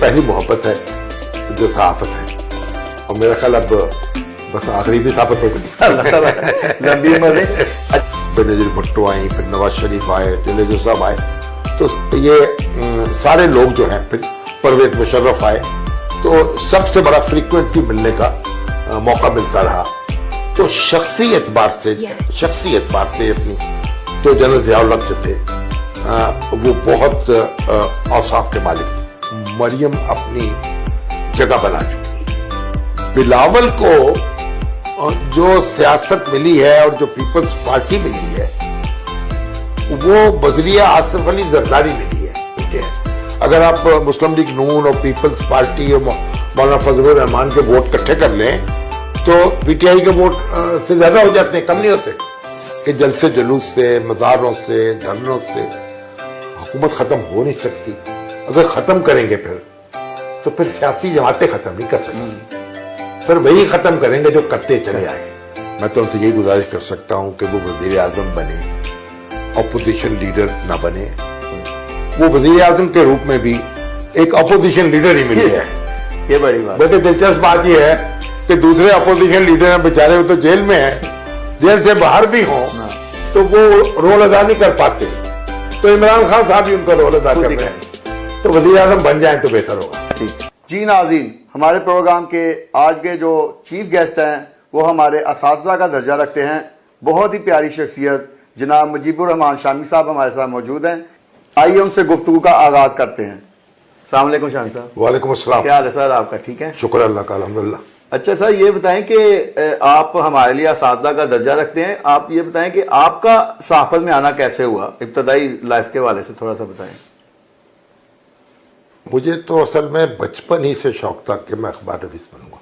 پہلی محبت ہے جو صحافت ہے، اور میرا خیال اب بس آخری بھی صحافت ہو گئی. لمبی عمر ہے. بینظیر بھٹو آئیں، پھر نواز شریف آئے، جلیل صاحب آئے، تو یہ سارے لوگ جو ہیں، پھر پرویز مشرف آئے، تو سب سے بڑا فریکوینٹلی ملنے کا موقع ملتا رہا. تو شخصی اعتبار سے اپنی تو جنرل ضیاء الحق جو تھے وہ بہت اوصاف کے مالک تھے. مریم اپنی جگہ بنا چکی. بلاول کو جو سیاست ملی ہے اور جو پیپلز پارٹی ملی ہے وہ بذریعہ آصف علی زرداری ملی ہے. اگر آپ مسلم لیگ نون اور پیپلز پارٹی اور مولانا فضل الرحمان کے ووٹ کٹھے کر لیں تو پی ٹی آئی کے ووٹ سے زیادہ ہو جاتے ہیں، کم نہیں ہوتے. کہ جلسے جلوس سے، مظاہروں سے، دھرنوں سے حکومت ختم ہو نہیں سکتی. اگر ختم کریں گے تو پھر سیاسی جماعتیں ختم نہیں کر سکتی، پھر وہی ختم کریں گے جو کرتے چلے آئے. میں تو ان سے یہی گزارش کر سکتا ہوں کہ وہ وزیر اعظم بنے، اپوزیشن لیڈر نہ بنے. وہ وزیر اعظم کے روپ میں بھی ایک اپوزیشن لیڈر ہی مل گیا ہے. یہ بڑی بات. بلکہ دلچسپ بات یہ ہے کہ دوسرے اپوزیشن لیڈر ہیں بیچارے، وہ تو جیل میں ہیں، جیل سے باہر بھی ہوں تو وہ رول ادا نہیں کر پاتے. تو عمران خان صاحب بھی ان کا رول ادا کر رہے ہیں. تو وزیر اعظم بن جائیں تو بہتر ہوگا. جی ناظرین، ہمارے پروگرام کے آج کے جو چیف گیسٹ ہیں وہ ہمارے اساتذہ کا درجہ رکھتے ہیں. بہت ہی پیاری شخصیت جناب مجیب الرحمان شامی صاحب ہمارے ساتھ موجود ہیں. آئیے ان سے گفتگو کا آغاز کرتے ہیں. السلام علیکم شامی صاحب. وعلیکم السلام. کیا حال ہے سر آپ کا؟ ٹھیک ہے، شکر اللہ کا، الحمدللہ. اچھا سر، یہ بتائیں کہ آپ ہمارے لیے اساتذہ کا درجہ رکھتے ہیں. آپ یہ بتائیں کہ آپ کا صحافت میں آنا کیسے ہوا؟ ابتدائی لائف کے حوالے سے تھوڑا سا بتائیں. مجھے تو اصل میں بچپن ہی سے شوق تھا کہ میں اخبار نویس بنوں گا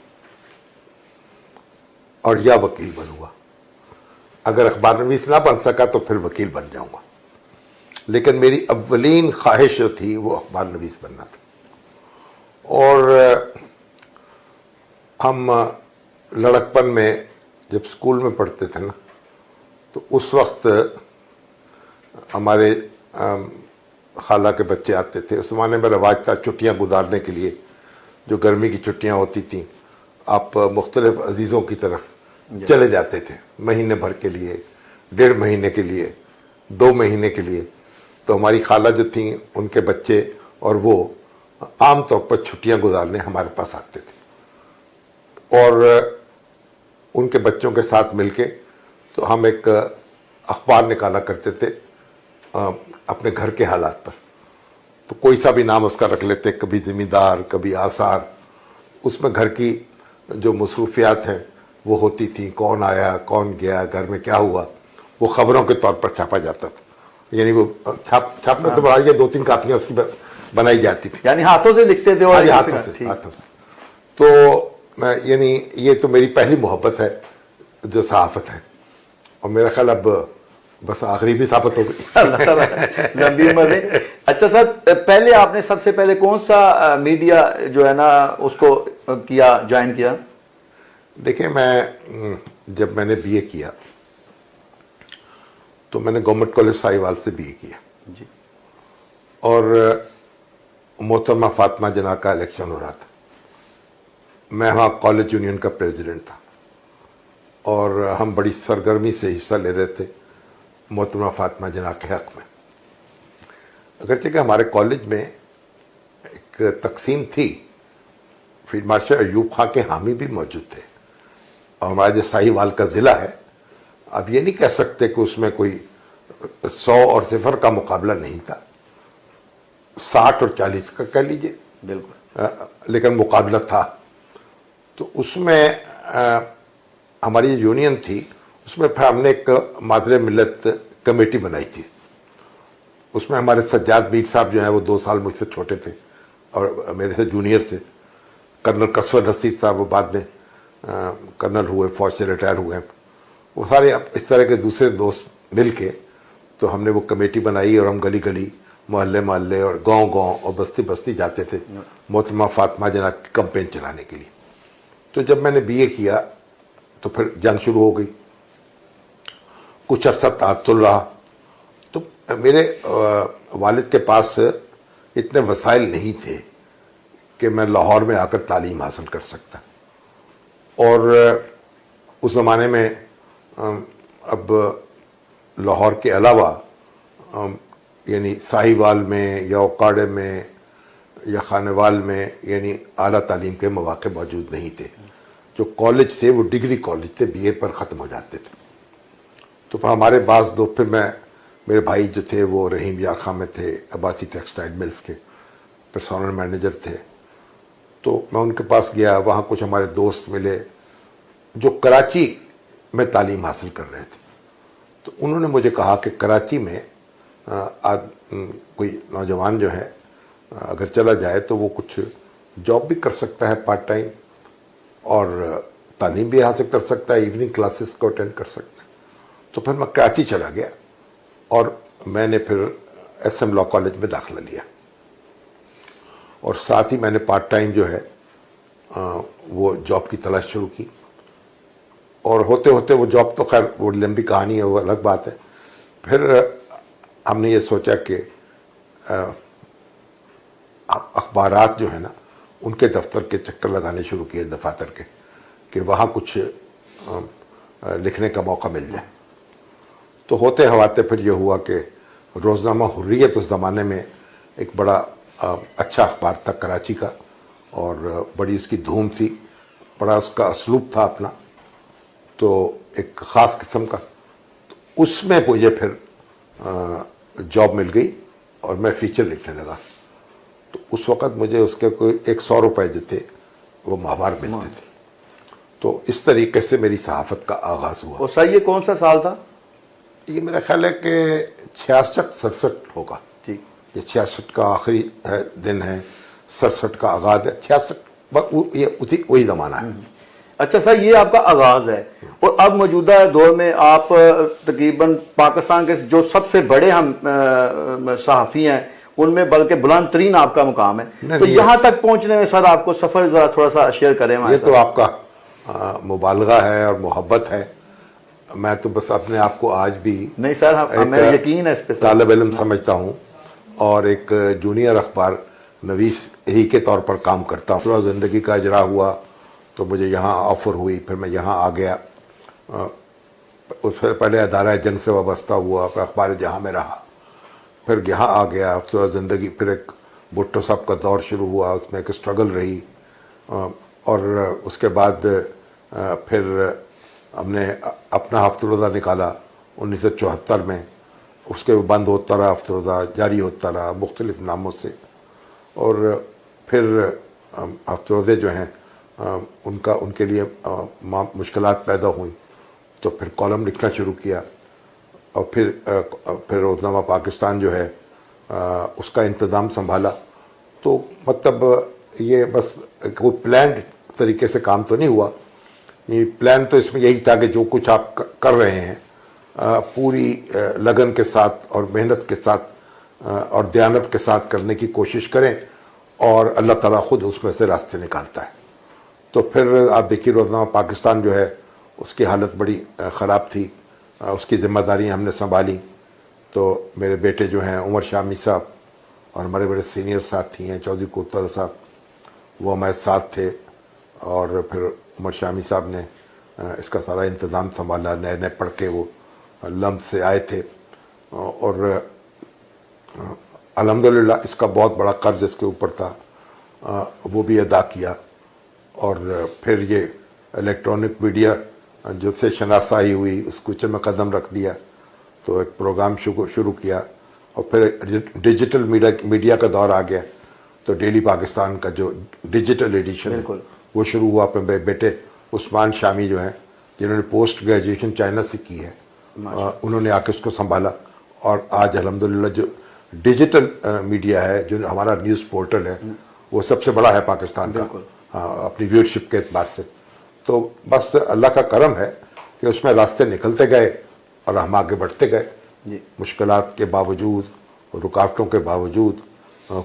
اور یا وکیل بنوں گا. اگر اخبار نویس نہ بن سکا تو پھر وکیل بن جاؤں گا، لیکن میری اولین خواہش جو تھی وہ اخبار نویس بننا تھا. اور ہم لڑکپن میں جب اسکول میں پڑھتے تھے نا تو اس وقت ہمارے خالہ کے بچے آتے تھے. اس زمانے میں رواج تھا چھٹیاں گزارنے کے لیے، جو گرمی کی چھٹیاں ہوتی تھیں، آپ مختلف عزیزوں کی طرف چلے جاتے تھے، مہینے بھر کے لیے، 1.5 مہینے کے لیے، 2 مہینے کے لیے. تو ہماری خالہ جو تھیں ان کے بچے اور وہ عام طور پر چھٹیاں گزارنے ہمارے پاس آتے تھے، اور ان کے بچوں کے ساتھ مل کے تو ہم ایک اخبار نکالا کرتے تھے اپنے گھر کے حالات پر. تو کوئی سا بھی نام اس کا رکھ لیتے، کبھی زمیندار، کبھی آثار. اس میں گھر کی جو مصروفیات ہیں وہ ہوتی تھیں، کون آیا، کون گیا، گھر میں کیا ہوا، وہ خبروں کے طور پر چھاپا جاتا تھا. یعنی وہ چھاپنا تو بڑا 2-3 کاپیاں اس کی بنائی جاتی تھی، یعنی ہاتھوں سے لکھتے تھے. اور ہاتھوں سے. تو یعنی یہ تو میری پہلی محبت ہے جو صحافت ہے، اور میرا خیال اب بس آخری بھی صحافت ہو گئی. اللہ تعالیٰ لمبی عمر ہے. اچھا سر، پہلے آپ نے سب سے پہلے کون سا میڈیا جو ہے نا اس کو جوائن کیا؟ دیکھیں، جب میں نے بی اے کیا تو میں نے گورنمنٹ کالج ساہیوال سے بی اے کیا جی. اور محترمہ فاطمہ جناح کا الیکشن ہو رہا تھا. میں وہاں کالج یونین کا پریزیڈنٹ تھا اور ہم بڑی سرگرمی سے حصہ لے رہے تھے محترمہ فاطمہ جناح کے حق میں. اگرچہ کہ ہمارے کالج میں ایک تقسیم تھی، فیلڈ مارشل ایوب خان کے حامی بھی موجود تھے، اور ہمارا جو ساہیوال کا ضلع ہے، اب یہ نہیں کہہ سکتے کہ اس میں کوئی 100 اور 0 کا مقابلہ نہیں تھا، 60 اور 40 کا کہہ لیجئے، بالکل، لیکن مقابلہ تھا. تو اس میں ہماری یونین تھی، اس میں پھر ہم نے ایک مادر ملت کمیٹی بنائی تھی. اس میں ہمارے سجاد میر صاحب جو ہیں وہ 2 سال مجھ سے چھوٹے تھے اور میرے سے جونیئر تھے. کرنل قصور رشید صاحب وہ بعد میں کرنل ہوئے، فوج سے ریٹائر ہوئے ہیں. وہ سارے اس طرح کے دوسرے دوست مل کے تو ہم نے وہ کمیٹی بنائی، اور ہم گلی گلی، محلے محلے اور گاؤں گاؤں اور بستی بستی جاتے تھے محترمہ فاطمہ جناح کی کمپین چلانے کے لیے. تو جب میں نے بی اے کیا تو پھر جنگ شروع ہو گئی، کچھ عرصہ تعطل رہا. تو میرے والد کے پاس اتنے وسائل نہیں تھے کہ میں لاہور میں آ کر تعلیم حاصل کر سکتا. اور اس زمانے میں اب لاہور کے علاوہ یعنی ساہیوال میں یا اوکاڑے میں یا خانوال میں یعنی اعلیٰ تعلیم کے مواقع موجود نہیں تھے. جو کالج تھے وہ ڈگری کالج تھے, بی اے پر ختم ہو جاتے تھے. تو ہمارے بعض دو پھر میرے بھائی جو تھے وہ رحیم یار خاں میں تھے, عباسی ٹیکسٹائل ملز کے پرسونل مینیجر تھے. تو میں ان کے پاس گیا, وہاں کچھ ہمارے دوست ملے جو کراچی میں تعلیم حاصل کر رہے تھے. تو انہوں نے مجھے کہا کہ کراچی میں کوئی نوجوان جو ہے اگر چلا جائے تو وہ کچھ جاب بھی کر سکتا ہے پارٹ ٹائم, اور تعلیم بھی حاصل کر سکتا ہے, ایوننگ کلاسز کو اٹینڈ کر سکتا ہے. تو پھر میں کراچی چلا گیا اور میں نے پھر ایس ایم لا کالج میں داخلہ لیا, اور ساتھ ہی میں نے پارٹ ٹائم جو ہے وہ جاب کی تلاش شروع کی. اور ہوتے ہوتے وہ جاب تو خیر وہ لمبی کہانی ہے, وہ الگ بات ہے. پھر ہم نے یہ سوچا کہ اخبارات جو ہیں نا ان کے دفتر کے چکر لگانے شروع کیے, دفاتر کے, کہ وہاں کچھ لکھنے کا موقع مل جائے. تو ہوتے ہواتے پھر یہ ہوا کہ روزنامہ حریت اس زمانے میں ایک بڑا اچھا اخبار تھا کراچی کا, اور بڑی اس کی دھوم تھی, بڑا اس کا اسلوب تھا اپنا, تو ایک خاص قسم کا. تو اس میں مجھے پھر جاب مل گئی اور میں فیچر لکھنے لگا. تو اس وقت مجھے اس کے کوئی 100 روپے جو تھے وہ ماہوار ملتے تھے. تو اس طریقے سے میری صحافت کا آغاز ہوا. اور سر یہ کون سا سال تھا؟ یہ میرا خیال ہے کہ 66-67 ہوگا. ٹھیک, یہ 66 کا آخری دن ہے, 67 کا آغاز ہے, 66 یہ وہی زمانہ ہے. اچھا سر, یہ آپ کا آغاز ہے, اور اب موجودہ دور میں آپ تقریباً پاکستان کے جو سب سے بڑے ہم صحافی ہیں ان میں بلکہ بلند ترین آپ کا مقام ہے. تو یہاں تک پہنچنے میں سر آپ کو سفر ذرا تھوڑا سا شیئر کریں. یہ تو آپ کا مبالغہ ہے اور محبت ہے. میں تو بس اپنے آپ کو آج بھی نہیں سر, ہمیں یقین ہے اس پہ, طالب علم سمجھتا ہوں اور ایک جونیئر اخبار نویس ہی کے طور پر کام کرتا ہوں. تھوڑا زندگی کا اجرا ہوا تو مجھے یہاں آفر ہوئی, پھر میں یہاں آ گیا. اس سے پہلے ادارہ جنگ سے وابستہ ہوا, پھر اخبار جہاں میں رہا, پھر یہاں آ گیا. تو زندگی پھر ایک بھٹو صاحب کا دور شروع ہوا, اس میں ایک اسٹرگل رہی, اور اس کے بعد پھر ہم نے اپنا ہفتہ روزہ نکالا 1974 میں. اس کے بند ہوتا رہا ہفتہ روزہ, جاری ہوتا رہا مختلف ناموں سے. اور پھر ہفتہ روزے جو ہیں ان کے لیے مشکلات پیدا ہوئیں, تو پھر کالم لکھنا شروع کیا. اور پھر روزنامہ پاکستان جو ہے اس کا انتظام سنبھالا. تو مطلب یہ بس کوئی پلانڈ طریقے سے کام تو نہیں ہوا. یہ پلان تو اس میں یہی تھا کہ جو کچھ آپ کر رہے ہیں پوری لگن کے ساتھ اور محنت کے ساتھ اور دیانت کے ساتھ کرنے کی کوشش کریں, اور اللہ تعالیٰ خود اس میں سے راستے نکالتا ہے. تو پھر آپ دیکھیے روزنامہ پاکستان جو ہے اس کی حالت بڑی خراب تھی, اس کی ذمہ داریاں ہم نے سنبھالی. تو میرے بیٹے جو ہیں عمر شامی صاحب اور ہمارے بڑے سینئر ساتھی ہیں چودھری کوتر صاحب, وہ ہمارے ساتھ تھے. اور پھر عمر شامی صاحب نے اس کا سارا انتظام سنبھالا. نئے نئے پڑھ کے وہ لمب سے آئے تھے, اور الحمدللہ اس کا بہت بڑا قرض اس کے اوپر تھا, وہ بھی ادا کیا. اور پھر یہ الیکٹرانک میڈیا جو سے شناسائی ہوئی, اس کوچے میں قدم رکھ دیا, تو ایک پروگرام شروع کیا. اور پھر ڈیجیٹل میڈیا کا دور آ گیا, تو ڈیلی پاکستان کا جو ڈیجیٹل ایڈیشن ہے وہ شروع ہوا. پھر میرے بیٹے عثمان شامی جو ہیں جنہوں نے پوسٹ گریجویشن چائنا سے کی ہے, انہوں نے آ کے اس کو سنبھالا. اور آج الحمدللہ جو ڈیجیٹل میڈیا ہے, جو ہمارا نیوز پورٹل ہے, وہ سب سے بڑا ہے پاکستان کا اپنی ویورشپ کے اعتبار سے. تو بس اللہ کا کرم ہے کہ اس میں راستے نکلتے گئے اور ہم آگے بڑھتے گئے. مشکلات کے باوجود, رکاوٹوں کے باوجود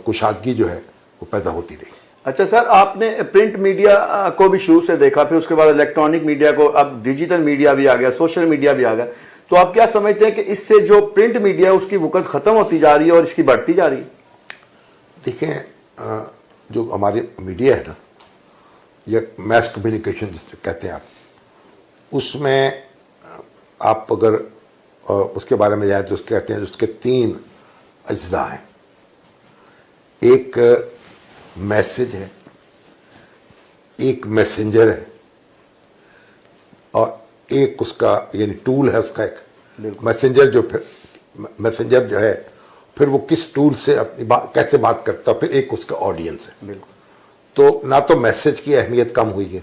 کشادگی جو ہے وہ پیدا ہوتی رہی. اچھا سر, آپ نے پرنٹ میڈیا کو بھی شروع سے دیکھا, پھر اس کے بعد الیکٹرانک میڈیا کو, اب ڈیجیٹل میڈیا بھی آ گیا, سوشل میڈیا بھی آ گیا. تو آپ کیا سمجھتے ہیں کہ اس سے جو پرنٹ میڈیا ہے اس کی وقت ختم ہوتی جا رہی ہے اور اس کی بڑھتی جا رہی ہے؟ دیکھیں جو ہماری میڈیا ہے نا، یا میس کمیونیکیشن جس کو کہتے ہیں آپ، اس میں آپ اگر اس کے بارے میں جائیں تو اس کہتے ہیں اس کے 3 اجزاء ہیں. ایک میسج ہے، ایک میسنجر ہے، اور ایک اس کا یعنی ٹول ہے اس کا ایک میسنجر. میسنجر جو ہے پھر وہ کس ٹول سے اپنی کیسے بات کرتا ہے، پھر ایک اس کا آڈینس ہے. بالکل. تو نہ تو میسج کی اہمیت کم ہوئی ہے،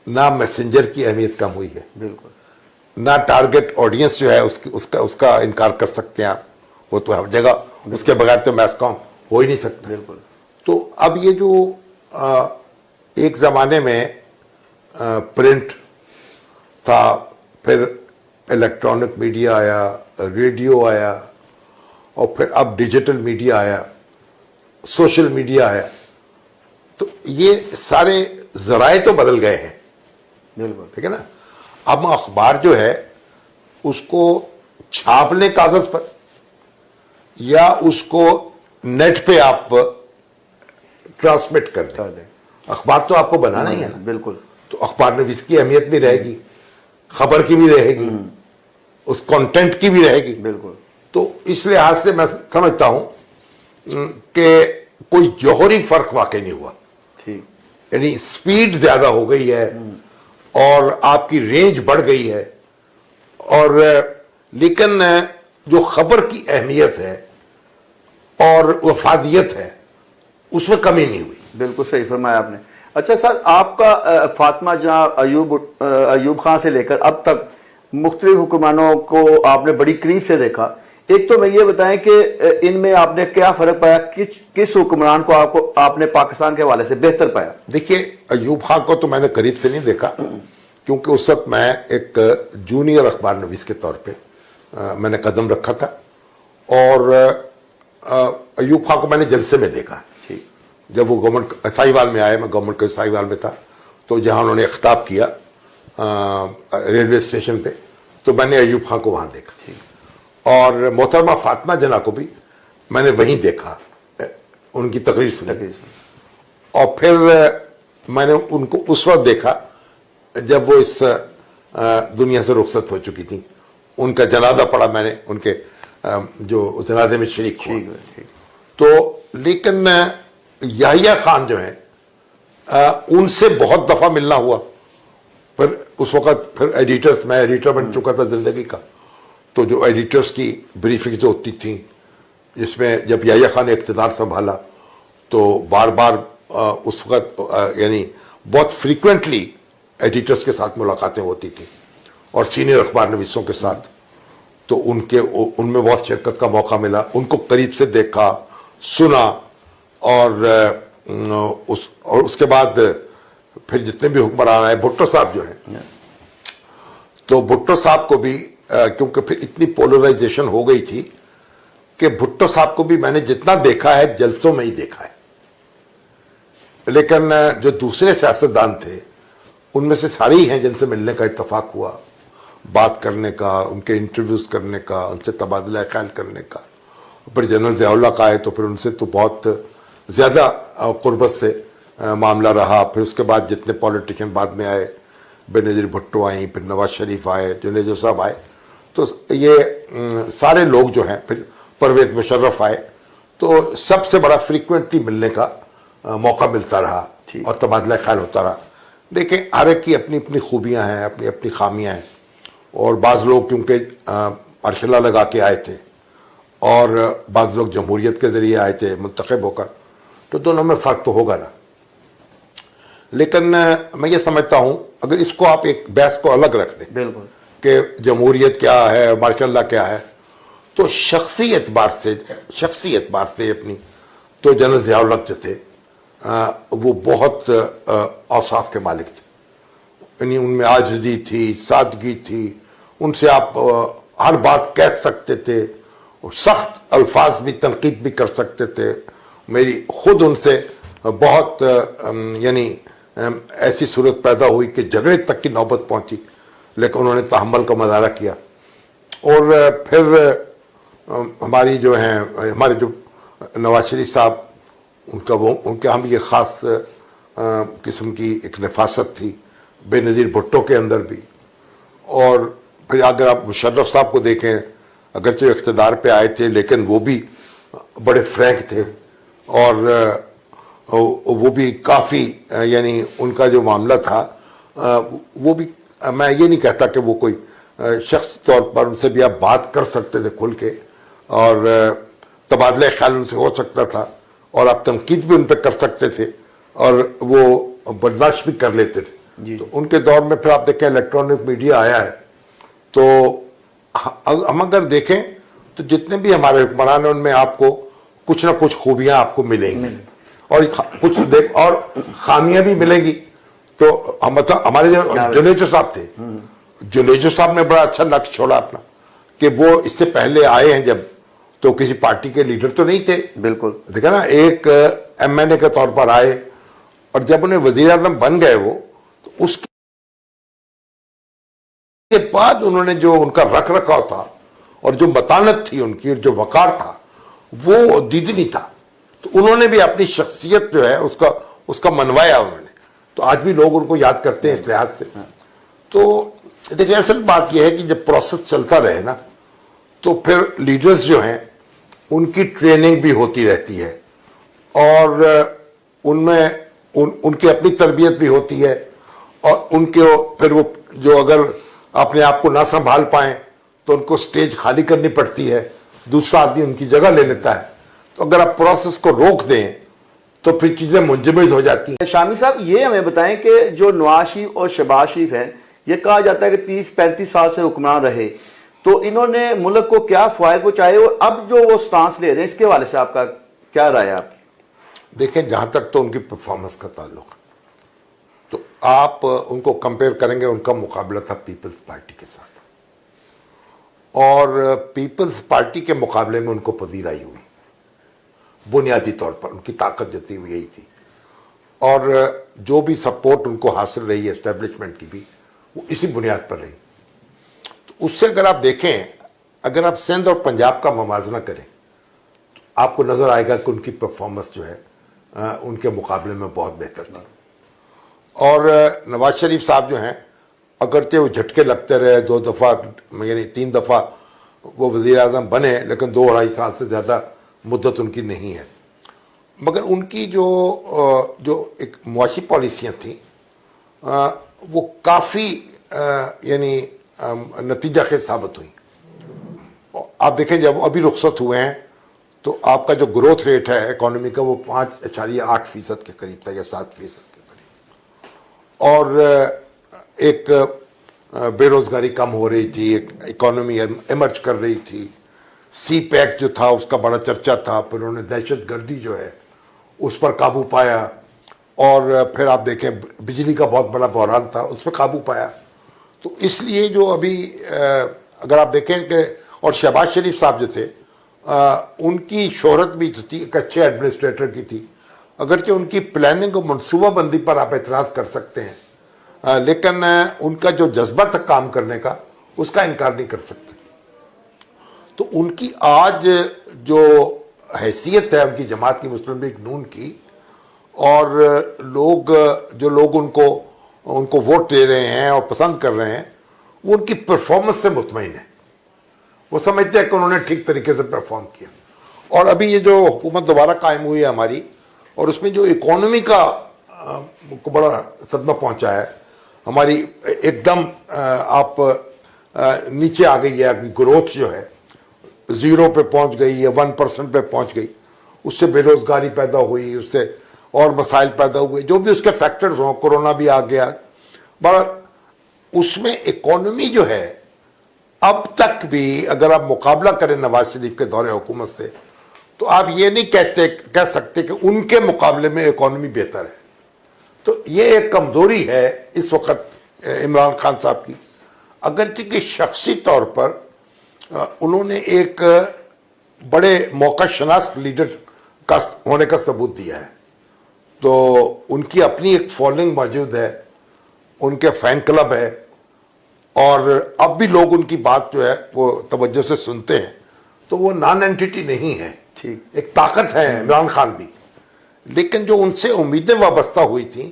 نہ میسنجر کی اہمیت کم ہوئی ہے، بالکل. نہ ٹارگٹ آڈینس جو ہے اس کا انکار کر سکتے ہیں آپ. وہ تو ہر جگہ، اس کے بغیر تو میس کام ہو ہی نہیں سکتا. بالکل. تو اب یہ جو ایک زمانے میں پرنٹ تھا، پھر الیکٹرانک میڈیا آیا، ریڈیو آیا، اور پھر اب ڈیجیٹل میڈیا آیا، سوشل میڈیا آیا، تو یہ سارے ذرائع تو بدل گئے ہیں. بالکل. ٹھیک ہے نا. اب اخبار جو ہے اس کو چھاپ لیں کاغذ پر، یا اس کو نیٹ پہ آپ ٹرانسمٹ کر دیں. اخبار تو آپ کو بنانا ہی ہے نا. بالکل. تو اخبار نویس کی اہمیت بھی رہے گی، خبر کی بھی رہے گی، اس کانٹینٹ کی بھی رہے گی. بالکل. تو اس لحاظ سے میں سمجھتا ہوں کہ کوئی جوہری فرق واقع نہیں ہوا. ٹھیک. یعنی سپیڈ زیادہ ہو گئی ہے اور آپ کی رینج بڑھ گئی ہے، اور لیکن جو خبر کی اہمیت ہے اور وفادیت ہے اس میں کمی نہیں ہوئی. بالکل صحیح فرمایا آپ نے. اچھا سر، آپ کا فاطمہ جہاں ایوب خان سے لے کر اب تک مختلف حکمرانوں کو آپ نے بڑی قریب سے دیکھا. ایک تو میں یہ بتائیں کہ ان میں آپ نے کیا فرق پایا، کس حکمران کو آپ نے پاکستان کے حوالے سے بہتر پایا؟ دیکھیے، ایوب خان کو تو میں نے قریب سے نہیں دیکھا، کیونکہ اس وقت میں ایک جونیئر اخبار نویس کے طور پہ میں نے قدم رکھا تھا، اور ایوب خان کو میں نے جلسے میں دیکھا. جب وہ گورنمنٹ ساہیوال میں آئے، میں گورنمنٹ کے ساہیوال میں تھا، تو جہاں انہوں نے خطاب کیا ریلوے اسٹیشن پہ، تو میں نے ایوب خان کو وہاں دیکھا. اور محترمہ فاطمہ جناح کو بھی میں نے وہیں دیکھا، ان کی تقریر سنی. اور پھر میں نے ان کو اس وقت دیکھا جب وہ اس دنیا سے رخصت ہو چکی تھیں. ان کا جنازہ پڑا، میں نے ان کے جو جنازے میں شریک ہوا. تو لیکن یحییٰ خان جو ہیں ان سے بہت دفعہ ملنا ہوا. پھر اس وقت پھر ایڈیٹرز، میں ایڈیٹر بن چکا تھا زندگی کا، تو جو ایڈیٹرز کی بریفنگز ہوتی تھیں، جس میں جب یحییٰ خان نے اقتدار سنبھالا تو بار بار اس وقت یعنی بہت فریکوینٹلی ایڈیٹرز کے ساتھ ملاقاتیں ہوتی تھیں، اور سینئر اخبار نویسوں کے ساتھ. تو ان میں بہت شرکت کا موقع ملا، ان کو قریب سے دیکھا، سنا. اور اس کے بعد پھر جتنے بھی حکمران آئے، بھٹو صاحب جو ہیں، تو بھٹو صاحب کو بھی کیونکہ پھر اتنی پولرائزیشن ہو گئی تھی کہ بھٹو صاحب کو بھی میں نے جتنا دیکھا ہے جلسوں میں ہی دیکھا ہے. لیکن جو دوسرے سیاستدان تھے ان میں سے سارے ہی ہیں جن سے ملنے کا اتفاق ہوا، بات کرنے کا، ان کے انٹرویوز کرنے کا، ان سے تبادلہ خیال کرنے کا. پھر جنرل ضیاء اللہ کا آئے تو پھر ان سے تو بہت زیادہ قربت سے معاملہ رہا. پھر اس کے بعد جتنے پولیٹیشین بعد میں آئے، بے نظیر بھٹو آئیں، پھر نواز شریف آئے، جنید صاحب آئے، تو یہ سارے لوگ جو ہیں، پھر پرویز مشرف آئے، تو سب سے بڑا فریکوینٹلی ملنے کا موقع ملتا رہا اور تبادلہ خیال ہوتا رہا. دیکھیں، ہر ایک کی اپنی اپنی خوبیاں ہیں، اپنی اپنی خامیاں ہیں، اور بعض لوگ کیونکہ ارشلہ لگا کے آئے تھے اور بعض لوگ جمہوریت کے ذریعے آئے تھے منتخب ہو کر، تو دونوں میں فرق تو ہوگا نا. لیکن میں یہ سمجھتا ہوں اگر اس کو آپ ایک بحث کو الگ رکھ دیں، بالکل، کہ جمہوریت کیا ہے، ماشاء اللہ کیا ہے، تو شخصی اعتبار سے اپنی تو جنرل ضیاء الحق جو تھے وہ بہت اوصاف کے مالک تھے. یعنی ان میں عاجزی تھی، سادگی تھی، ان سے آپ ہر بات کہہ سکتے تھے، سخت الفاظ بھی تنقید بھی کر سکتے تھے. میری خود ان سے بہت یعنی ایسی صورت پیدا ہوئی کہ جھگڑے تک کی نوبت پہنچی، لیکن انہوں نے تحمل کا مظاہرہ کیا. اور پھر ہمارے جو نواز شریف صاحب، ان کے ہم یہ خاص قسم کی ایک نفاست تھی بے نظیر بھٹو کے اندر بھی. اور پھر اگر آپ مشرف صاحب کو دیکھیں, اگرچہ اقتدار پہ آئے تھے لیکن وہ بھی بڑے فرینک تھے, اور وہ بھی کافی یعنی ان کا جو معاملہ تھا وہ بھی, میں یہ نہیں کہتا کہ وہ کوئی شخصی طور پر ان سے بھی آپ بات کر سکتے تھے کھل کے, اور تبادلہ خیال ان سے ہو سکتا تھا, اور آپ تنقید بھی ان پہ کر سکتے تھے, اور وہ برداشت بھی کر لیتے تھے. تو ان کے دور میں پھر آپ دیکھیں الیکٹرانک میڈیا آیا ہے, تو ہم اگر دیکھیں تو جتنے بھی ہمارے حکمران ہیں ان میں آپ کو کچھ نہ کچھ خوبیاں آپ کو ملیں گی, اور کچھ اور خامیاں بھی ملیں گی. تو ہمارے جو جنیجو صاحب تھے, جنیجو صاحب نے بڑا اچھا نقش چھوڑا اپنا, کہ وہ اس سے پہلے آئے ہیں جب تو کسی پارٹی کے لیڈر تو نہیں تھے. بالکل دیکھا نا, ایک ایم این اے کے طور پر آئے, اور جب انہیں وزیر اعظم بن گئے وہ, تو اس کے بعد انہوں نے جو ان کا رکھ رکھاؤ تھا اور جو متانت تھی ان کی, جو وقار تھا, وہ دیدنی تھا. تو انہوں نے بھی اپنی شخصیت جو ہے اس کا منوایا انہوں نے. تو آج بھی لوگ ان کو یاد کرتے ہیں اس لحاظ سے. تو دیکھیں اصل بات یہ ہے کہ جب پروسیس چلتا رہے نا, تو پھر لیڈرز جو ہیں ان کی ٹریننگ بھی ہوتی رہتی ہے, اور ان میں ان کی اپنی تربیت بھی ہوتی ہے, اور ان کے پھر وہ جو اگر اپنے آپ کو نہ سنبھال پائیں تو ان کو سٹیج خالی کرنی پڑتی ہے, دوسرا آدمی ان کی جگہ لے لیتا ہے. تو اگر آپ پروسیس کو روک دیں تو پھر چیزیں منجمد ہو جاتی ہیں. شامی صاحب یہ ہمیں بتائیں کہ جو نواز شریف اور شہباز شریف ہیں, یہ کہا جاتا ہے کہ 30-35 سال سے حکمران رہے, تو انہوں نے ملک کو کیا فوائد پہنچائے, اور اب جو وہ سٹانس لے رہے ہیں اس کے حوالے سے آپ کا کیا رائے ہے آپ کی؟ دیکھیں جہاں تک تو ان کی پرفارمنس کا تعلق ہے, تو آپ ان کو کمپیئر کریں گے, ان کا مقابلہ تھا پیپلز پارٹی کے ساتھ, اور پیپلز پارٹی کے مقابلے میں ان کو پذیرائی ہوئی. بنیادی طور پر ان کی طاقت جو تھی وہ یہی تھی, اور جو بھی سپورٹ ان کو حاصل رہی ہے اسٹیبلشمنٹ کی بھی, وہ اسی بنیاد پر رہی. تو اس سے اگر آپ دیکھیں, اگر آپ سندھ اور پنجاب کا موازنہ کریں تو آپ کو نظر آئے گا کہ ان کی پرفارمنس جو ہے ان کے مقابلے میں بہت بہتر تھی. اور نواز شریف صاحب جو ہیں, اگرچہ وہ جھٹکے لگتے رہے, 2 دفعہ یعنی 3 دفعہ وہ وزیر اعظم بنے, لیکن 2-2.5 سال سے زیادہ مدت ان کی نہیں ہے, مگر ان کی جو ایک معاشی پالیسیاں تھیں وہ کافی یعنی نتیجہ خیز ثابت ہوئیں. آپ دیکھیں جب وہ ابھی رخصت ہوئے ہیں تو آپ کا جو گروتھ ریٹ ہے اکانومی کا وہ 5.8% کے قریب تھا, یا 7% کے قریب, اور ایک بے روزگاری کم ہو رہی تھی, ایک اکانومی ایمرج کر رہی تھی. سی پیک جو تھا اس کا بڑا چرچا تھا, پھر انہوں نے دہشت گردی جو ہے اس پر قابو پایا, اور پھر آپ دیکھیں بجلی کا بہت بڑا بحران تھا, اس پہ قابو پایا. تو اس لیے جو ابھی اگر آپ دیکھیں کہ, اور شہباز شریف صاحب جو تھے ان کی شہرت بھی تھی ایک اچھے ایڈمنسٹریٹر کی تھی, اگرچہ ان کی پلاننگ اور منصوبہ بندی پر آپ اعتراض کر سکتے ہیں, لیکن ان کا جو جذبہ تھا کام کرنے کا اس کا انکار نہیں کر سکتے. تو ان کی آج جو حیثیت ہے ان کی جماعت کی, مسلم لیگ نون کی, اور لوگ ان کو ووٹ دے رہے ہیں اور پسند کر رہے ہیں, وہ ان کی پرفارمنس سے مطمئن ہے. وہ سمجھتے ہیں کہ انہوں نے ٹھیک طریقے سے پرفارم کیا. اور ابھی یہ جو حکومت دوبارہ قائم ہوئی ہے ہماری, اور اس میں جو اکانومی کا کو بڑا صدمہ پہنچا ہے, ہماری ایک دم آپ نیچے آ گئی ہے, اپنی گروتھ جو ہے 0 پہ پہنچ گئی ہے, 1% پہ پہنچ گئی. اس سے بے روزگاری پیدا ہوئی, اس سے اور مسائل پیدا ہوئے, جو بھی اس کے فیکٹرز ہوں, کورونا بھی آ گیا. بڑا اس میں اکانومی جو ہے اب تک بھی اگر آپ مقابلہ کریں نواز شریف کے دور حکومت سے, تو آپ یہ نہیں کہہ سکتے کہ ان کے مقابلے میں اکانومی بہتر ہے. تو یہ ایک کمزوری ہے اس وقت عمران خان صاحب کی, اگرچہ کہ شخصی طور پر انہوں نے ایک بڑے موقع شناس لیڈر کا ہونے کا ثبوت دیا ہے. تو ان کی اپنی ایک فالوئنگ موجود ہے, ان کے فین کلب ہے, اور اب بھی لوگ ان کی بات جو ہے وہ توجہ سے سنتے ہیں. تو وہ نان اینٹیٹی نہیں ہے, ایک طاقت ہے عمران خان بھی, لیکن جو ان سے امیدیں وابستہ ہوئی تھیں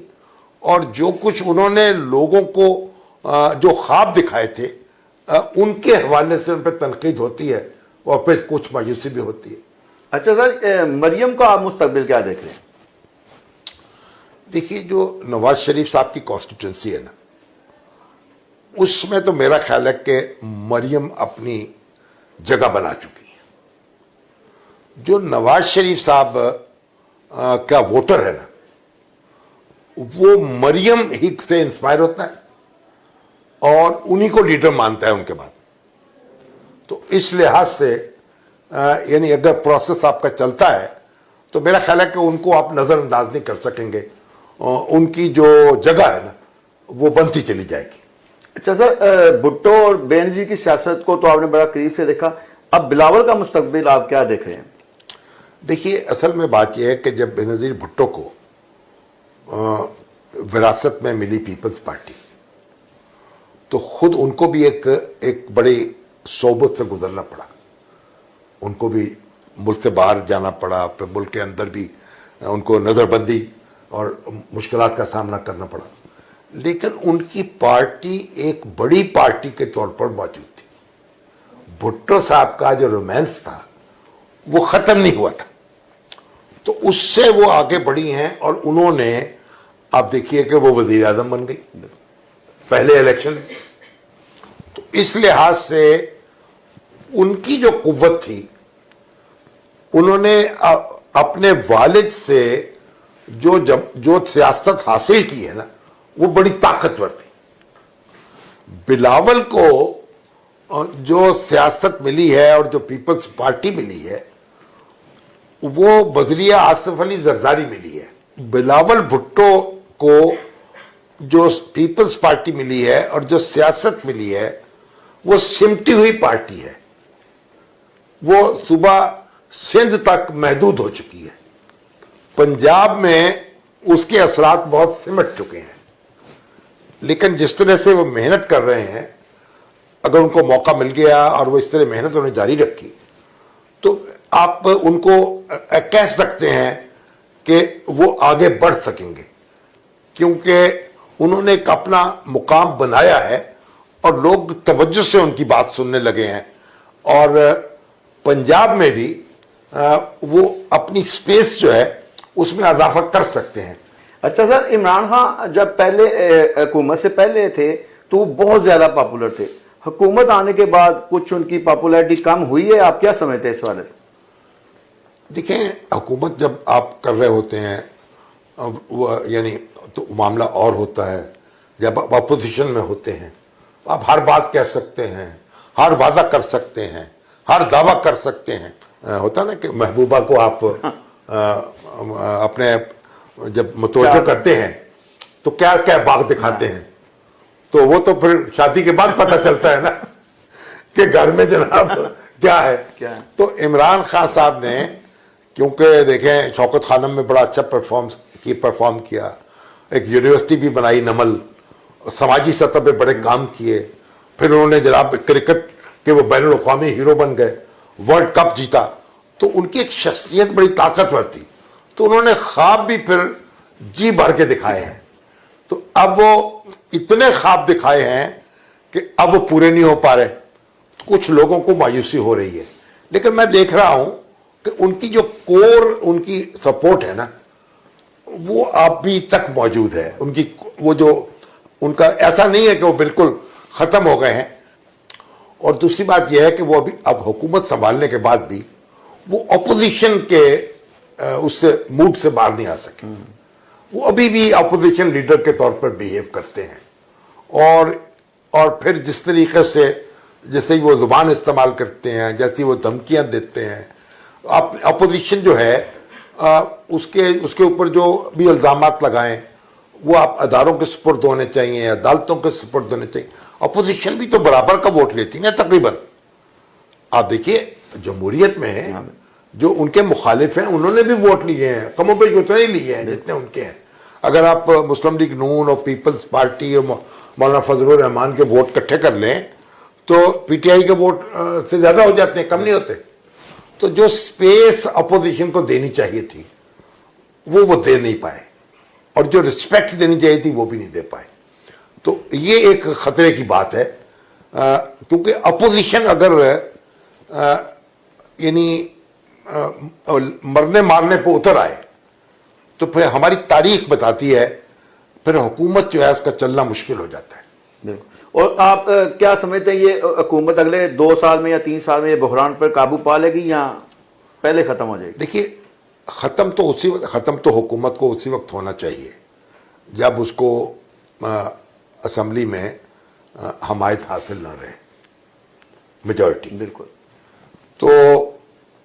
اور جو کچھ انہوں نے لوگوں کو جو خواب دکھائے تھے ان کے حوالے سے ان پہ تنقید ہوتی ہے اور پھر کچھ مایوسی بھی ہوتی ہے. اچھا سر، مریم کا آپ مستقبل کیا دیکھ رہے ہیں؟ دیکھیے جو نواز شریف صاحب کی کانسٹیٹوئنسی ہے نا، اس میں تو میرا خیال ہے کہ مریم اپنی جگہ بنا چکی ہے. جو نواز شریف صاحب کا ووٹر ہے نا، وہ مریم ہی سے انسپائر ہوتا ہے اور انہی کو لیڈر مانتا ہے ان کے بعد. تو اس لحاظ سے یعنی اگر پروسیس آپ کا چلتا ہے تو میرا خیال ہے کہ ان کو آپ نظر انداز نہیں کر سکیں گے. ان کی جو جگہ ہے نا وہ بنتی چلی جائے گی. اچھا سر، بھٹو اور بینظیر کی سیاست کو تو آپ نے بڑا قریب سے دیکھا، اب بلاول کا مستقبل آپ کیا دیکھ رہے ہیں؟ دیکھیے اصل میں بات یہ ہے کہ جب بینظیر بھٹو کو وراثت میں ملی پیپلز پارٹی تو خود ان کو بھی ایک بڑی صحبت سے گزرنا پڑا. ان کو بھی ملک سے باہر جانا پڑا، پھر ملک کے اندر بھی ان کو نظر بندی اور مشکلات کا سامنا کرنا پڑا. لیکن ان کی پارٹی ایک بڑی پارٹی کے طور پر موجود تھی. بھٹو صاحب کا جو رومانس تھا وہ ختم نہیں ہوا تھا، تو اس سے وہ آگے بڑھی ہیں اور انہوں نے آپ دیکھیے کہ وہ وزیر اعظم بن گئی پہلے الیکشن میں. تو اس لحاظ سے ان کی جو قوت تھی، انہوں نے اپنے والد سے جو سیاست حاصل کی ہے نا وہ بڑی طاقتور تھی. بلاول کو جو سیاست ملی ہے اور جو پیپلز پارٹی ملی ہے وہ بذریعہ آصف علی زرداری ملی ہے. بلاول بھٹو کو جو پیپلز پارٹی ملی ہے اور جو سیاست ملی ہے وہ سمٹی ہوئی پارٹی ہے، وہ صوبہ سندھ تک محدود ہو چکی ہے. پنجاب میں اس کے اثرات بہت سمٹ چکے ہیں. لیکن جس طرح سے وہ محنت کر رہے ہیں، اگر ان کو موقع مل گیا اور وہ اس طرح محنت انہیں جاری رکھی تو آپ ان کو کہہ سکتے ہیں کہ وہ آگے بڑھ سکیں گے، کیونکہ انہوں نے ایک اپنا مقام بنایا ہے اور لوگ توجہ سے ان کی بات سننے لگے ہیں. اور پنجاب میں بھی وہ اپنی سپیس جو ہے اس میں اضافہ کر سکتے ہیں. اچھا سر، عمران خان جب پہلے حکومت سے پہلے تھے تو وہ بہت زیادہ پاپولر تھے، حکومت آنے کے بعد کچھ ان کی پاپولیرٹی کم ہوئی ہے، آپ کیا سمجھتے ہیں اس والے سے؟ دیکھیں حکومت جب آپ کر رہے ہوتے ہیں یعنی تو معاملہ اور ہوتا ہے. جب آپ اپوزیشن میں ہوتے ہیں آپ ہر بات کہہ سکتے ہیں، ہر وعدہ کر سکتے ہیں، ہر دعویٰ کر سکتے ہیں. ہوتا نا کہ محبوبہ کو آپ اپنے جب متوجہ کرتے ہیں تو کیا کیا باغ دکھاتے ہیں، تو وہ تو پھر شادی کے بعد پتہ چلتا ہے نا کہ گھر میں جناب کیا ہے. تو عمران خان صاحب نے کیونکہ دیکھیں شوکت خانم میں بڑا اچھا پرفارم کیا، ایک یونیورسٹی بھی بنائی نمل، سماجی سطح پہ بڑے کام کیے، پھر انہوں نے جناب کرکٹ کے وہ بین الاقوامی ہیرو بن گئے، ورلڈ کپ جیتا. تو ان کی ایک شخصیت بڑی طاقتور تھی، تو انہوں نے خواب بھی پھر جی بھر کے دکھائے ہیں. تو اب وہ اتنے خواب دکھائے ہیں کہ اب وہ پورے نہیں ہو پا رہے. کچھ لوگوں کو مایوسی ہو رہی ہے، لیکن میں دیکھ رہا ہوں کہ ان کی جو کور ان کی سپورٹ ہے نا وہ اب بھی تک موجود ہے. ان کی وہ جو ان کا ایسا نہیں ہے کہ وہ بالکل ختم ہو گئے ہیں. اور دوسری بات یہ ہے کہ وہ اب حکومت سنبھالنے کے بعد بھی وہ اپوزیشن کے اس سے موڈ سے باہر نہیں آ سکے. وہ ابھی بھی اپوزیشن لیڈر کے طور پر بیہیو کرتے ہیں اور پھر جس طریقے سے جیسے ہی وہ زبان استعمال کرتے ہیں، جیسی وہ دھمکیاں دیتے ہیں، اپوزیشن جو ہے اس کے اوپر جو بھی الزامات لگائیں وہ آپ اداروں کے سپرد ہونے چاہیے، عدالتوں کے سپرد ہونے چاہیے. اپوزیشن بھی تو برابر کا ووٹ لیتی ہے تقریباً. آپ دیکھیے جمہوریت میں جو ان کے مخالف ہیں انہوں نے بھی ووٹ لیے ہیں، کم و بیش اتنے ہی لیے ہیں جتنے ان کے ہیں. اگر آپ مسلم لیگ نون اور پیپلز پارٹی اور مولانا فضل الرحمان کے ووٹ اکٹھے کر لیں تو پی ٹی آئی کے ووٹ سے زیادہ ہو جاتے ہیں، کم نہیں ہوتے. تو جو سپیس اپوزیشن کو دینی چاہیے تھی وہ دے نہیں پائے, اور جو رسپیکٹ دینی چاہیے تھی وہ بھی نہیں دے پائے. تو یہ ایک خطرے کی بات ہے, کیونکہ اپوزیشن اگر یعنی مرنے مارنے پہ اتر آئے تو پھر ہماری تاریخ بتاتی ہے پھر حکومت جو ہے اس کا چلنا مشکل ہو جاتا ہے. بالکل. اور آپ کیا سمجھتے ہیں یہ حکومت اگلے 2 سال میں یا 3 سال میں یہ بحران پر قابو پا لے گی یا پہلے ختم ہو جائے گی؟ دیکھیے, ختم تو حکومت کو اسی وقت ہونا چاہیے جب اس کو اسمبلی میں حمایت حاصل نہ رہے, میجورٹی. بالکل. تو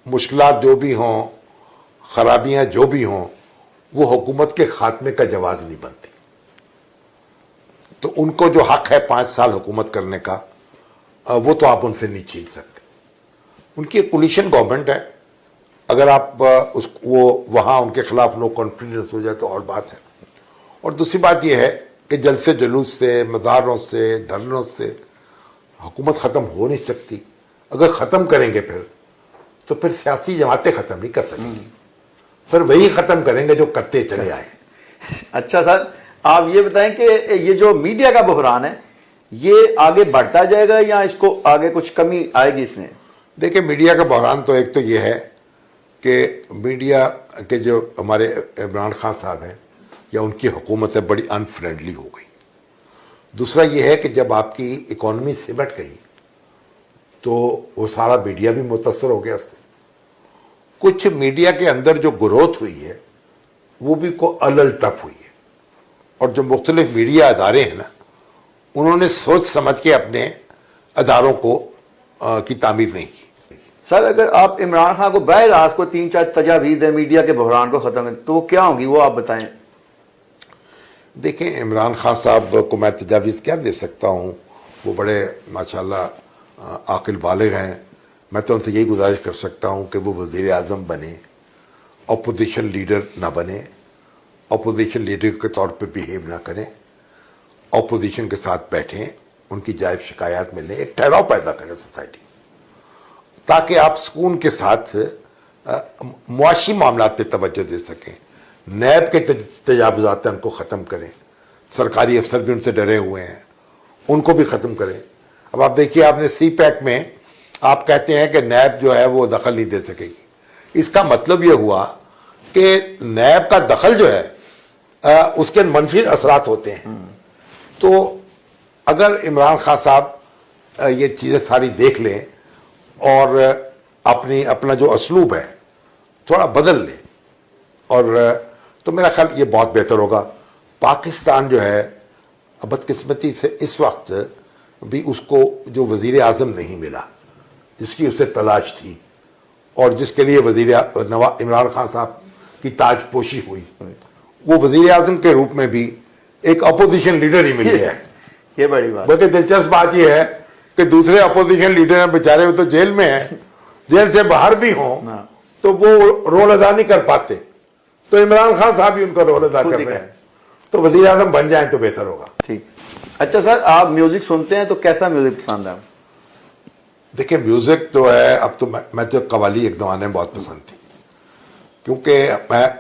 مشکلات جو بھی ہوں, خرابیاں جو بھی ہوں, وہ حکومت کے خاتمے کا جواز نہیں بنتی. تو ان کو جو حق ہے 5 سال حکومت کرنے کا, وہ تو آپ ان سے نہیں چھین سکتے. ان کی ایک کولیشن گورنمنٹ ہے, اگر آپ وہاں ان کے خلاف نو کانفیڈنس ہو جائے تو اور بات ہے. اور دوسری بات یہ ہے کہ جلسے جلوس سے, مظاہروں سے, دھرنوں سے حکومت ختم ہو نہیں سکتی. اگر ختم کریں گے تو پھر سیاسی جماعتیں ختم نہیں کر سکیں گی, پھر وہی ختم کریں گے جو کرتے چلے آئے. اچھا سر, آپ یہ بتائیں کہ یہ جو میڈیا کا بحران ہے یہ آگے بڑھتا جائے گا یا اس کو آگے کچھ کمی آئے گی اس میں؟ دیکھیں, میڈیا کا بحران تو ایک تو یہ ہے کہ میڈیا کے جو ہمارے عمران خان صاحب ہیں یا ان کی حکومت ہے بڑی ان فرینڈلی ہو گئی. دوسرا یہ ہے کہ جب آپ کی اکانومی سمٹ گئی تو وہ سارا میڈیا بھی متاثر ہو گیا اس سے. کچھ میڈیا کے اندر جو گروتھ ہوئی ہے وہ بھی الل ٹف ہوئی ہے, اور جو مختلف میڈیا ادارے ہیں نا, انہوں نے سوچ سمجھ کے اپنے اداروں کی تعمیر نہیں کی. سر, اگر آپ عمران خان کو براہ راست کو 3-4 تجاویز دیں میڈیا کے بحران کو ختم کرنے, تو وہ کیا ہوں گی, وہ آپ بتائیں. دیکھیں, عمران خان صاحب کو میں تجاویز کیا دے سکتا ہوں, وہ بڑے ماشاءاللہ عاقل بالغ ہیں. میں تو ان سے یہی گزارش کر سکتا ہوں کہ وہ وزیر اعظم بنے, اپوزیشن لیڈر نہ بنے, اپوزیشن لیڈر کے طور پہ بیہیو نہ کریں, اپوزیشن کے ساتھ بیٹھیں, ان کی جائز شکایات ملیں, ایک ٹھہراؤ پیدا کریں سوسائٹی, تاکہ آپ سکون کے ساتھ معاشی معاملات پہ توجہ دے سکیں. نیب کے تجاوزات ہیں ان کو ختم کریں, سرکاری افسر بھی ان سے ڈرے ہوئے ہیں, ان کو بھی ختم کریں. اب آپ دیکھیے, آپ نے سی پیک میں آپ کہتے ہیں کہ نیب جو ہے وہ دخل نہیں دے سکے گی. اس کا مطلب یہ ہوا کہ نیب کا دخل جو ہے اس کے منفی اثرات ہوتے ہیں. تو اگر عمران خان صاحب یہ چیزیں ساری دیکھ لیں اور اپنا جو اسلوب ہے تھوڑا بدل لیں, اور تو میرا خیال یہ بہت بہتر ہوگا. پاکستان جو ہے بدقسمتی سے اس وقت بھی اس کو جو وزیر اعظم نہیں ملا جس کی اسے تلاش تھی, اور جس کے لیے عمران خان صاحب کی تاج پوشی ہوئی, وہ وزیر اعظم کے روپ میں بھی ایک اپوزیشن لیڈر ہی مل گیا ہے. یہ بڑی بات. بلکہ دلچسپ بات یہ ہے کہ دوسرے اپوزیشن لیڈر ہیں بیچارے, وہ تو جیل میں ہیں, جیل سے باہر بھی ہوں تو وہ رول ادا نہیں کر پاتے, تو عمران خان صاحب ہی ان کا رول ادا کر رہے ہیں. تو وزیر اعظم بن جائیں تو بہتر ہوگا. ٹھیک. اچھا سر, آپ میوزک سنتے ہیں تو کیسا میوزک پسند ہے؟ دیکھیں, میوزک تو ہے, اب تو میں تو قوالی ایک زمانے میں بہت پسند تھی, کیونکہ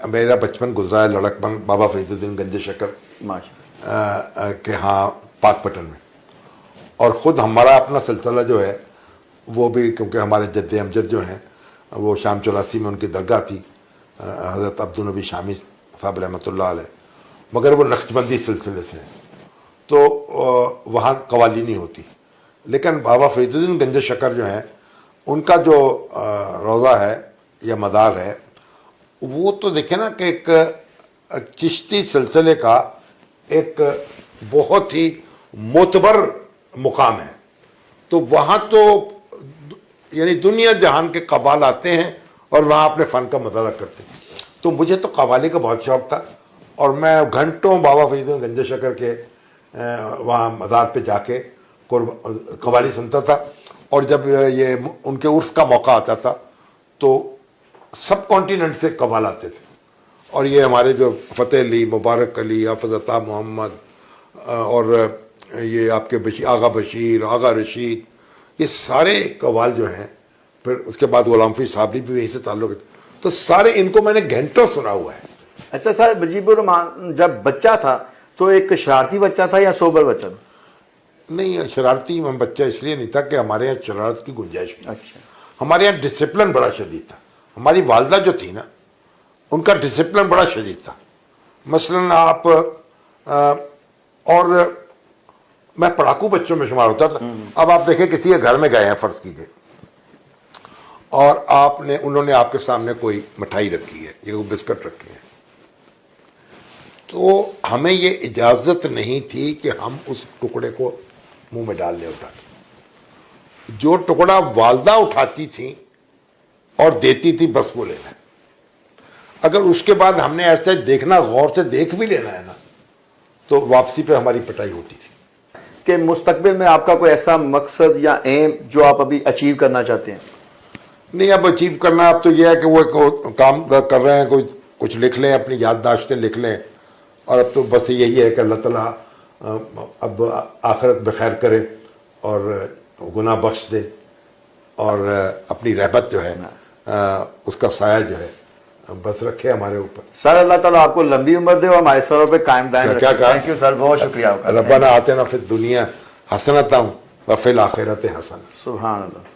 میرا بچپن گزرا ہے لڑکپن بابا فرید الدین گنج شکر کے ہاں پاک پٹن میں, اور خود ہمارا اپنا سلسلہ جو ہے وہ بھی, کیونکہ ہمارے جد امجد جو ہیں وہ شام 84 میں ان کی درگاہ تھی, حضرت عبدالنبی شامی صاحب رحمۃ اللہ علیہ, مگر وہ نقشبندی سلسلے سے ہیں تو وہاں قوالی نہیں ہوتی. لیکن بابا فرید الدین گنج شکر جو ہیں ان کا جو روضہ ہے یا مدار ہے وہ تو دیکھیں نا کہ ایک چشتی سلسلے کا ایک بہت ہی معتبر مقام ہے. تو وہاں تو یعنی دنیا جہان کے قوال آتے ہیں اور وہاں اپنے فن کا مطالعہ کرتے ہیں. تو مجھے تو قوالی کا بہت شوق تھا, اور میں گھنٹوں بابا فرید الدین گنج شکر کے وہاں مزار پہ جا کے قوالی سنتا تھا. اور جب یہ ان کے عرس کا موقع آتا تھا تو سب کانٹیننٹ سے قوال آتے تھے, اور یہ ہمارے جو فتح علی, مبارک علی, حافظ عطا محمد, اور یہ آپ کے آغا بشیر, آغا رشید, یہ سارے قوال جو ہیں, پھر اس کے بعد غلام فرید صاحب بھی وہیں سے تعلق ہے, تو سارے ان کو میں نے گھنٹوں سنا ہوا ہے. اچھا سر، مجیب الرحمان جب بچہ تھا تو ایک شرارتی بچہ تھا یا سوبر بچہ تھا؟ نہیں، شرارتی بچہ اس لیے نہیں تھا کہ ہمارے یہاں شرارت کی گنجائش نہیں. اچھا. ہمارے یہاں ڈسپلن بڑا شدید تھا. ہماری والدہ جو تھی نا، ان کا ڈسپلن بڑا شدید تھا. مثلاً آپ اور میں پڑھاکو بچوں میں شمار ہوتا تھا. اب آپ دیکھیں کسی کے گھر میں گئے ہیں فرض کیجئے، اور انہوں نے آپ کے سامنے کوئی مٹھائی رکھی ہے یا کوئی بسکٹ رکھے ہیں، تو ہمیں یہ اجازت نہیں تھی کہ ہم اس ٹکڑے کو منہ میں ڈال لیں اٹھا کے. جو ٹکڑا والدہ اٹھاتی تھیں اور دیتی تھی بس وہ لینا ہے. اگر اس کے بعد ہم نے ایسے دیکھنا، غور سے دیکھ بھی لینا ہے نا، تو واپسی پہ ہماری پٹائی ہوتی تھی. کہ مستقبل میں آپ کا کوئی ایسا مقصد یا ایم جو آپ ابھی اچیو کرنا چاہتے ہیں؟ نہیں، اب اچیو کرنا اب تو یہ ہے کہ وہ ایک کام کر رہے ہیں، کوئی کچھ لکھ لیں، اپنی یادداشتیں لکھ لیں، اور اب تو بس یہی ہے کہ اللہ تعالیٰ اب آخرت بخیر کرے اور گناہ بخش دے، اور اپنی رحمت جو ہے اس کا سایہ جو ہے بس رکھے ہمارے اوپر. سر اللہ تعالیٰ آپ کو لمبی عمر دے اور ہمارے سروں پہ قائم دائم رکھے. کیا کہا؟ تھینک یو سر، بہت شکریہ آپ کا. ربنا آتنا فی الدنیا حسنۃ وفی الآخرۃ حسنۃ. سبحان اللہ.